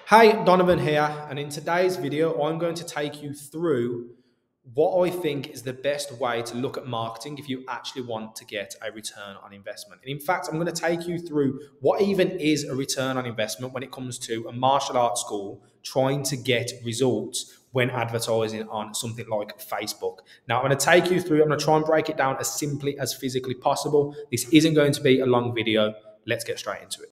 Hey, Donovan here, and in today's video, I'm going to take you through what I think is the best way to look at marketing if you actually want to get a return on investment. And in fact, I'm going to take you through what even is a return on investment when it comes to a martial arts school trying to get results when advertising on something like Facebook. Now, I'm going to take you through, I'm going to try and break it down as simply as physically possible. This isn't going to be a long video. Let's get straight into it.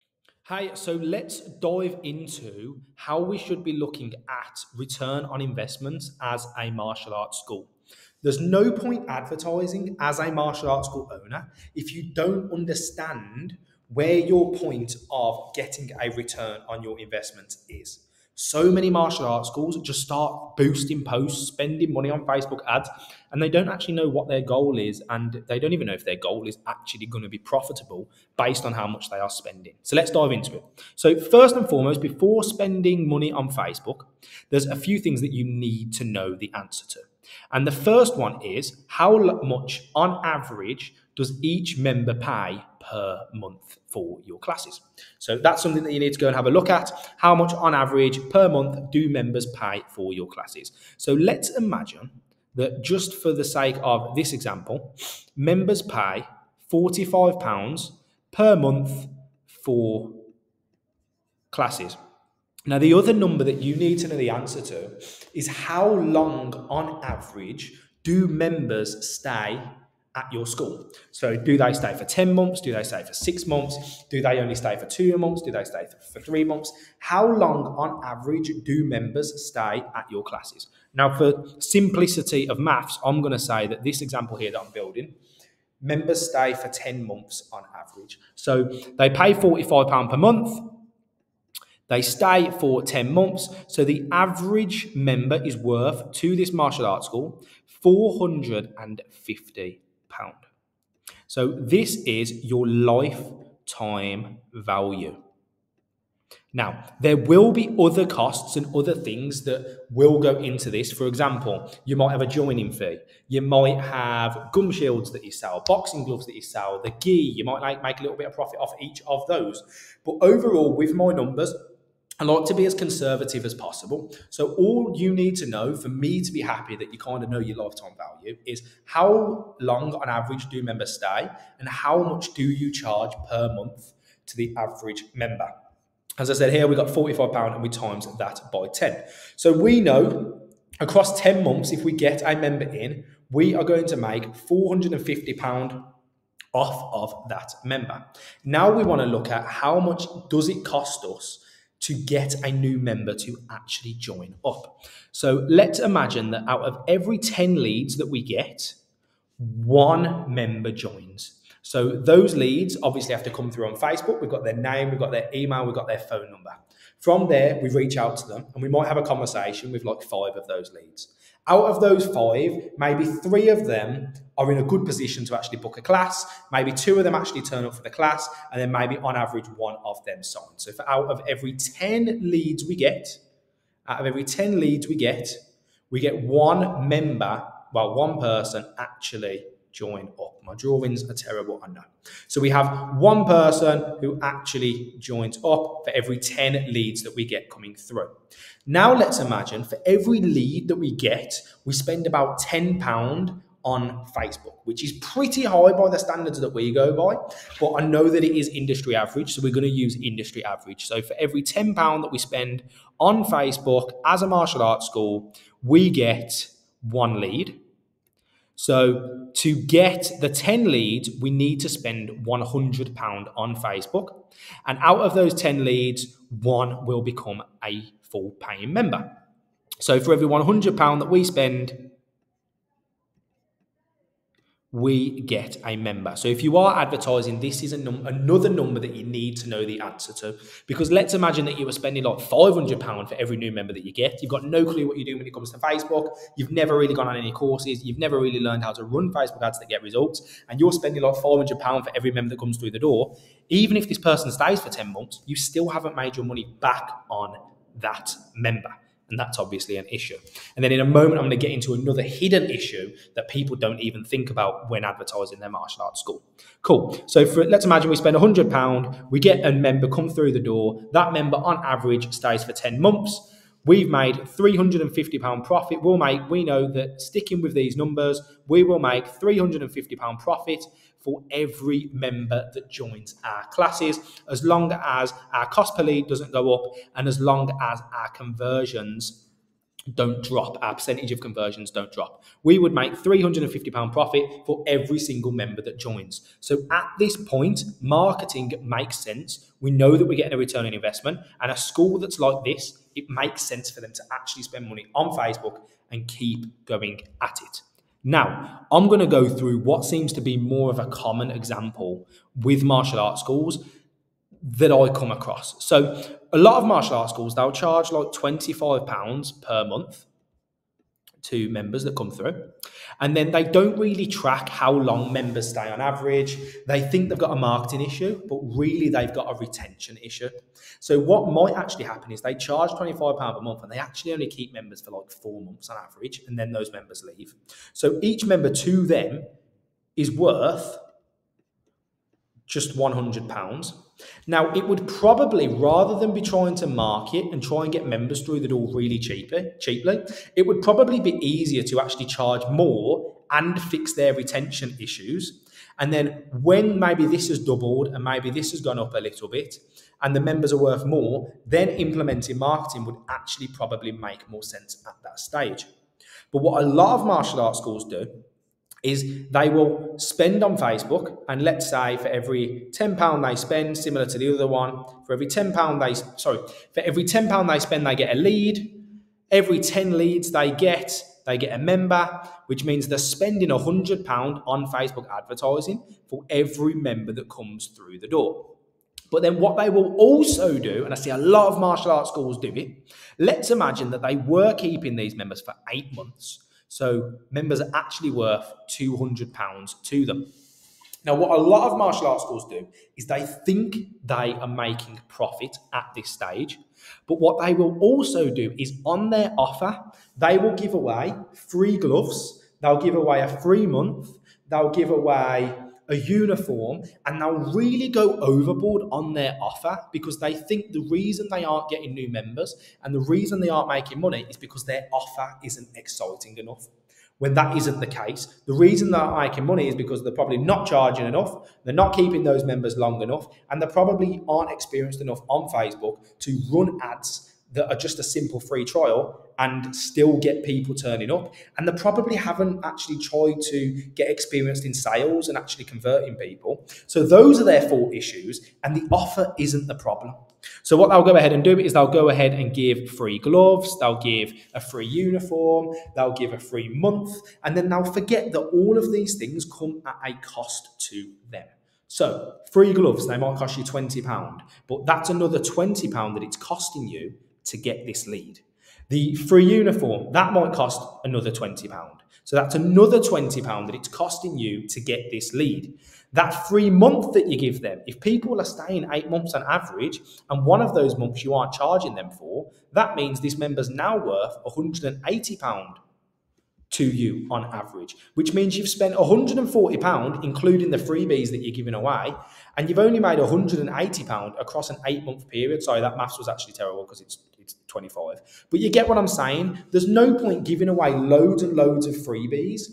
Hey, so let's dive into how we should be looking at return on investments as a martial arts school. There's no point advertising as a martial arts school owner if you don't understand where your point of getting a return on your investment is. So many martial arts schools just start boosting posts, spending money on Facebook ads, and they don't actually know what their goal is, and they don't even know if their goal is actually going to be profitable based on how much they are spending. So let's dive into it. So first and foremost, before spending money on Facebook, there's a few things that you need to know the answer to. And the first one is how much on average does each member pay per month for your classes? So that's something that you need to go and have a look at. How much on average per month do members pay for your classes? So let's imagine that just for the sake of this example, members pay £45 per month for classes. Now, the other number that you need to know the answer to is how long on average do members stay at your school? So do they stay for 10 months? Do they stay for 6 months? Do they only stay for 2 months? Do they stay for 3 months? How long on average do members stay at your classes? Now, for simplicity of maths, I'm going to say that this example here that I'm building, members stay for 10 months on average. So they pay £45 per month. They stay for 10 months. So the average member is worth to this martial arts school £450. So this is your lifetime value. Now, there will be other costs and other things that will go into this. For example, you might have a joining fee. You might have gum shields that you sell, boxing gloves that you sell, the gi. You might make a little bit of profit off each of those. But overall, with my numbers, I like to be as conservative as possible. So all you need to know for me to be happy that you kind of know your lifetime value is how long on average do members stay and how much do you charge per month to the average member. As I said here, we got £45 and we times that by 10. So we know across 10 months, if we get a member in, we are going to make £450 off of that member. Now we want to look at how much does it cost us to get a new member to actually join up. So let's imagine that out of every 10 leads that we get, 1 member joins. So those leads obviously have to come through on Facebook. We've got their name, we've got their email, we've got their phone number. From there, we reach out to them and we might have a conversation with like 5 of those leads. Out of those 5, maybe 3 of them are in a good position to actually book a class. Maybe 2 of them actually turn up for the class, and then maybe on average 1 of them sign. So for out of every 10 leads we get, we get 1 member, well, 1 person actually join up. My drawings are terrible, I know. So we have 1 person who actually joins up for every 10 leads that we get coming through. Now let's imagine for every lead that we get, we spend about £10 on Facebook, which is pretty high by the standards that we go by, but I know that it is industry average, so we're going to use industry average. So for every £10 that we spend on Facebook as a martial arts school, we get 1 lead. So to get the 10 leads, we need to spend £100 on Facebook. And out of those 10 leads, 1 will become a full paying member. So for every £100 that we spend, we get a member. So if you are advertising, this is another number that you need to know the answer to. Because let's imagine that you were spending like £500 for every new member that you get. You've got no clue what you're doing when it comes to Facebook. You've never really gone on any courses. You've never really learned how to run Facebook ads that get results. And you're spending like £400 for every member that comes through the door. Even if this person stays for 10 months, you still haven't made your money back on that member. And that's obviously an issue. And then in a moment, I'm going to get into another hidden issue that people don't even think about when advertising their martial arts school. Cool. So let's imagine we spend £100, we get a member come through the door. That member on average stays for 10 months. We've made £350 profit. We know that sticking with these numbers, we will make £350 profit for every member that joins our classes, as long as our cost per lead doesn't go up and as long as our conversions don't drop, our percentage of conversions don't drop. We would make £350 profit for every single member that joins. So at this point, marketing makes sense. We know that we're getting a return on investment, and a school that's like this, it makes sense for them to actually spend money on Facebook and keep going at it. Now, I'm going to go through what seems to be more of a common example with martial arts schools that I come across. So a lot of martial arts schools, they'll charge like £25 per month to members that come through. And then they don't really track how long members stay on average. They think they've got a marketing issue, but really they've got a retention issue. So what might actually happen is they charge £25 a month and they actually only keep members for like 4 months on average, and then those members leave. So each member to them is worth just £100. Now, it would probably, rather than be trying to market and try and get members through the door really cheaply, it would probably be easier to actually charge more and fix their retention issues. And then when maybe this has doubled and maybe this has gone up a little bit and the members are worth more, then implementing marketing would actually probably make more sense at that stage. But what a lot of martial arts schools do is they will spend on Facebook, and let's say for every £10 they spend, similar to the other one, for every £10 they spend, they get a lead. Every 10 leads they get a member, which means they're spending £100 on Facebook advertising for every member that comes through the door. But then what they will also do, and I see a lot of martial arts schools do it, let's imagine that they were keeping these members for 8 months. So members are actually worth £200 to them. Now, what a lot of martial arts schools do is they think they are making profit at this stage. But what they will also do is on their offer, they will give away free gloves. They'll give away a free month. They'll give away a uniform, and they'll really go overboard on their offer because they think the reason they aren't getting new members and the reason they aren't making money is because their offer isn't exciting enough. When that isn't the case, the reason they're not making money is because they're probably not charging enough, they're not keeping those members long enough, and they probably aren't experienced enough on Facebook to run ads that are just a simple free trial and still get people turning up. And they probably haven't actually tried to get experienced in sales and actually converting people. So those are their 4 issues, and the offer isn't the problem. So what they'll go ahead and do is they'll go ahead and give free gloves, they'll give a free uniform, they'll give a free month, and then they'll forget that all of these things come at a cost to them. So free gloves, they might cost you £20, but that's another £20 that it's costing you to get this lead. The free uniform, that might cost another £20. So that's another £20 that it's costing you to get this lead. That free month that you give them, if people are staying 8 months on average, and one of those months you aren't charging them for, that means this member's now worth £180 to you on average, which means you've spent £140, including the freebies that you're giving away, and you've only made £180 across an 8-month period. Sorry, that maths was actually terrible because it's 25. But you get what I'm saying? There's no point giving away loads and loads of freebies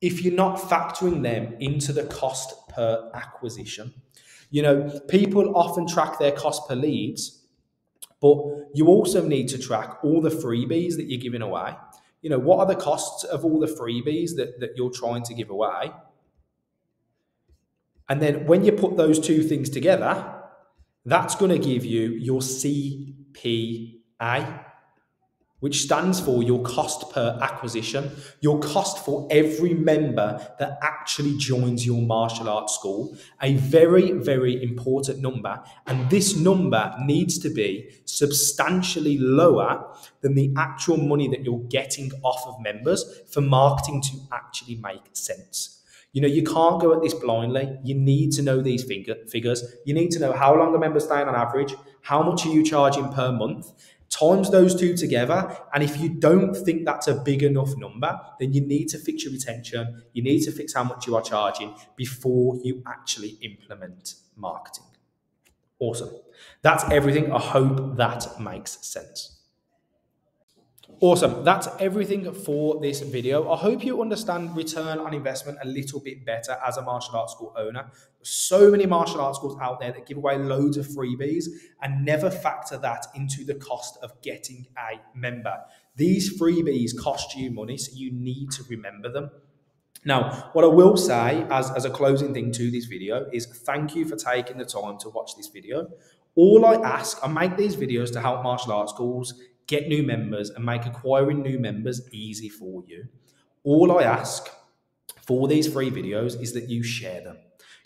if you're not factoring them into the cost per acquisition. You know, people often track their cost per leads, but you also need to track all the freebies that you're giving away. You know, what are the costs of all the freebies that you're trying to give away? And then when you put those two things together, that's going to give you your CPA, which stands for your cost per acquisition, your cost for every member that actually joins your martial arts school. A very, very important number. And this number needs to be substantially lower than the actual money that you're getting off of members for marketing to actually make sense. You know, you can't go at this blindly. You need to know these figures. You need to know how long the member's staying on average, how much are you charging per month, Times those two together, and if you don't think that's a big enough number, then you need to fix your retention, you need to fix how much you are charging before you actually implement marketing. Awesome. That's everything. I hope that makes sense. Awesome. That's everything for this video. I hope you understand return on investment a little bit better as a martial arts school owner. There's so many martial arts schools out there that give away loads of freebies and never factor that into the cost of getting a member. These freebies cost you money, so you need to remember them. Now, what I will say as a closing thing to this video is thank you for taking the time to watch this video. All I ask, I make these videos to help martial arts schools get new members and make acquiring new members easy for you. All I ask for these free videos is that you share them.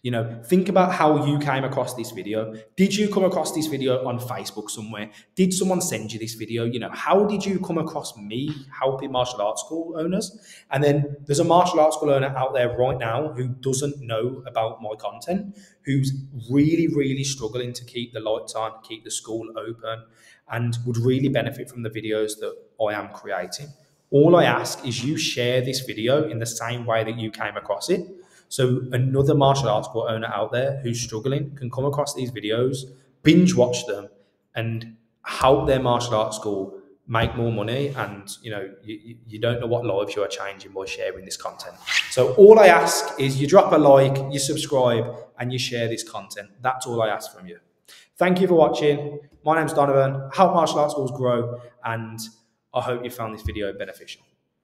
You know, think about how you came across this video. Did you come across this video on Facebook somewhere? Did someone send you this video? You know, how did you come across me helping martial arts school owners? And then there's a martial arts school owner out there right now who doesn't know about my content, who's really, really struggling to keep the lights on, keep the school open, and would really benefit from the videos that I am creating. All I ask is you share this video in the same way that you came across it. So another martial arts school owner out there who's struggling can come across these videos, binge watch them, and help their martial arts school make more money. And you know, you don't know what lives you are changing by sharing this content. So all I ask is you drop a like, you subscribe, and you share this content. That's all I ask from you. Thank you for watching. My name's Donovan. I help martial arts schools grow, and I hope you found this video beneficial.